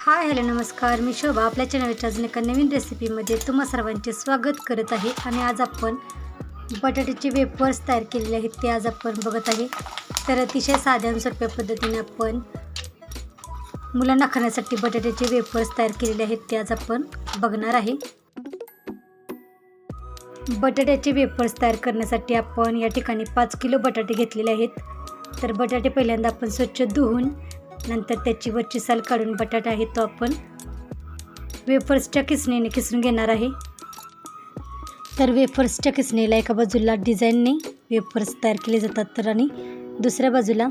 Hi hello नमस्कार, मी शोभा आपल्या चॅनलच्या अजून एका नवीन रेसिपीमध्ये तुम्हा सर्वांचे स्वागत करत आहे. आणि आज आपण बटाट्याचे वेफर्स तयार केलेले आहेत ते आज आपण बघत आहे. तर अतिशय साध्या आणि सोप्या पद्धतीने आपण मुलांना खाण्यासाठी बटाट्याचे वेफर्स तयार केलेले आहेत ते आज आपण बघणार आहे. बटाट्याचे वेफर्स तयार करण्यासाठी आपण या ठिकाणी 5 किलो बटाटे घेतलेले आहेत. तर बटाटे पहिल्यांदा आपण स्वच्छ धुवून नंतर त्याची वरची साल काढून बटाटा आहे तो आपण वेफर्सच्या किसणीने किसून घेणार आहे. तर वेफर्सच्या किसणीला एका बाजूला डिझाईनने वेफर्स तयार केले जातात तर आणि दुसऱ्या बाजूला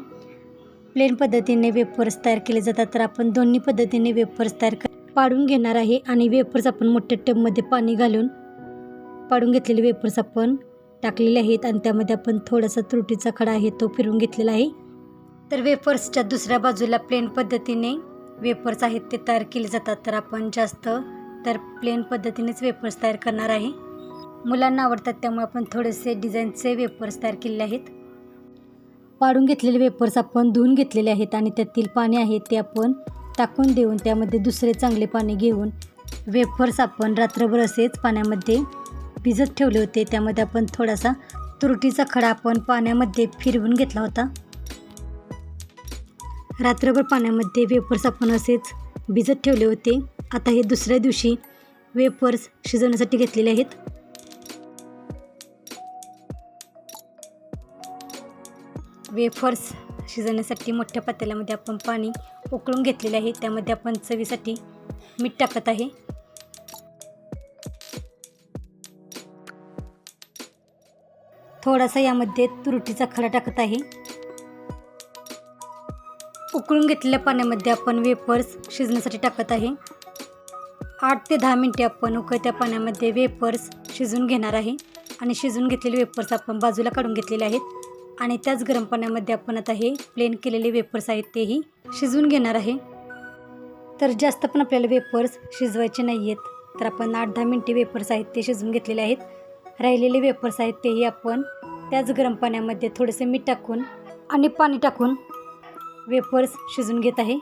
प्लेन पद्धतीने वेफर्स तयार केले जातात. तर आपण दोन्ही पद्धतीने वेफर्स पाडून घेणार आहे. आणि वेफर्स आपण मोठ्या टबमध्ये पाणी घालून पाडून घेतलेले वेफर्स आपण टाकलेले आहेत आणि त्यामध्ये आपण थोडासा त्रुटीचा खडा आहे तो फिरवून घेतलेला आहे. तर वेफर्सच्या दुसऱ्या बाजूला प्लेन पद्धतीने वेफर्स आहेत ते तयार केले जातात. तर आपण जास्त प्लेन पद्धतीनेच वेफर्स तयार करणार आहे. मुलांना आवडतात त्यामुळे आपण थोडेसे डिझाईनचे वेफर्स तयार केलेले आहेत. पाडून घेतलेले वेफर्स आपण धुवून घेतलेले आहेत आणि त्यातील पाणी आहे ते आपण टाकून देऊन त्यामध्ये दुसरे चांगले पाणी घेऊन वेफर्स आपण रात्रभर असेच पाण्यामध्ये भिजत ठेवले होते. त्यामध्ये आपण थोडासा त्रुटीचा खडा आपण पाण्यामध्ये फिरवून घेतला होता. रात्रभर पाण्यामध्ये वेफर्स आपण असेच भिजत ठेवले होते. आता हे दुसऱ्या दिवशी वेफर्स शिजवण्यासाठी घेतलेले आहेत. वेफर्स शिजवण्यासाठी मोठ्या पातेल्यामध्ये आपण पाणी उकळून घेतलेले आहे. त्यामध्ये आपण चवीसाठी मीठ टाकत आहे. थोडासा यामध्ये तुरटीचा खडा टाकत आहे. उकळून घेतलेल्या पाण्यामध्ये आपण वेफर्स शिजण्यासाठी टाकत आहे. 8 ते 10 मिनिटे आपण उकळत्या पाण्यामध्ये वेफर्स शिजवून घेणार आहे. आणि शिजवून घेतलेले वेफर्स आपण बाजूला काढून घेतलेले आहेत. आणि त्याच गरम पाण्यामध्ये आपण आता हे प्लेन केलेले वेफर्स आहेत तेही शिजवून घेणार आहे. तर जास्त पण आपल्याला वेफर्स शिजवायचे नाही आहेत. तर आपण 8-10 मिनिटे वेफर्स आहेत ते शिजवून घेतलेले आहेत. राहिलेले वेफर्स आहेत तेही आपण त्याच गरम पाण्यामध्ये थोडेसे मीठ टाकून आणि पाणी टाकून वेफर्स शिजवून घेत आहे.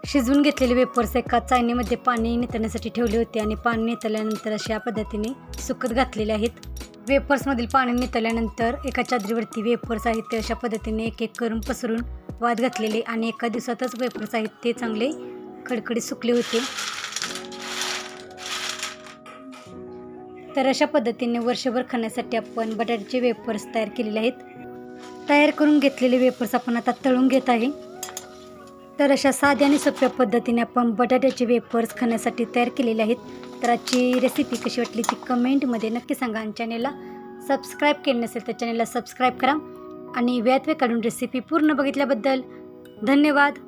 शिजवून घेतलेले वेफर्स एका चाळणीमध्ये पाणी नितळण्यासाठी ठेवले होते आणि पाणी नितळल्यानंतर अशा पद्धतीने सुकत घातलेले आहेत. वेफर्समधील पाणी नितळल्यानंतर एका चादरीवरती वेफर्स आहेत ते अशा पद्धतीने एक एक करून पसरून वाद घातलेले आणि एका दिवसातच वेफर्स आहेत ते चांगले खडखडीत सुकले होते. तर अशा पद्धतीने वर्षभर खाण्यासाठी आपण बटाट्याचे वेफर्स तयार केलेले आहेत. तयार करून घेतलेले वेफर्स आपण आता तळून घेत आहे. तर अशा साध्या आणि सोप्या पद्धतीने आपण बटाट्याचे वेफर्स खाण्यासाठी तयार केलेले आहेत. तर आजची रेसिपी कशी वाटली ती कमेंटमध्ये नक्की सांगा. आणि चॅनेलला सबस्क्राईब केले नसेल तर चॅनेलला सबस्क्राईब करा. आणि वेळात वेळ काढून रेसिपी पूर्ण बघितल्याबद्दल धन्यवाद.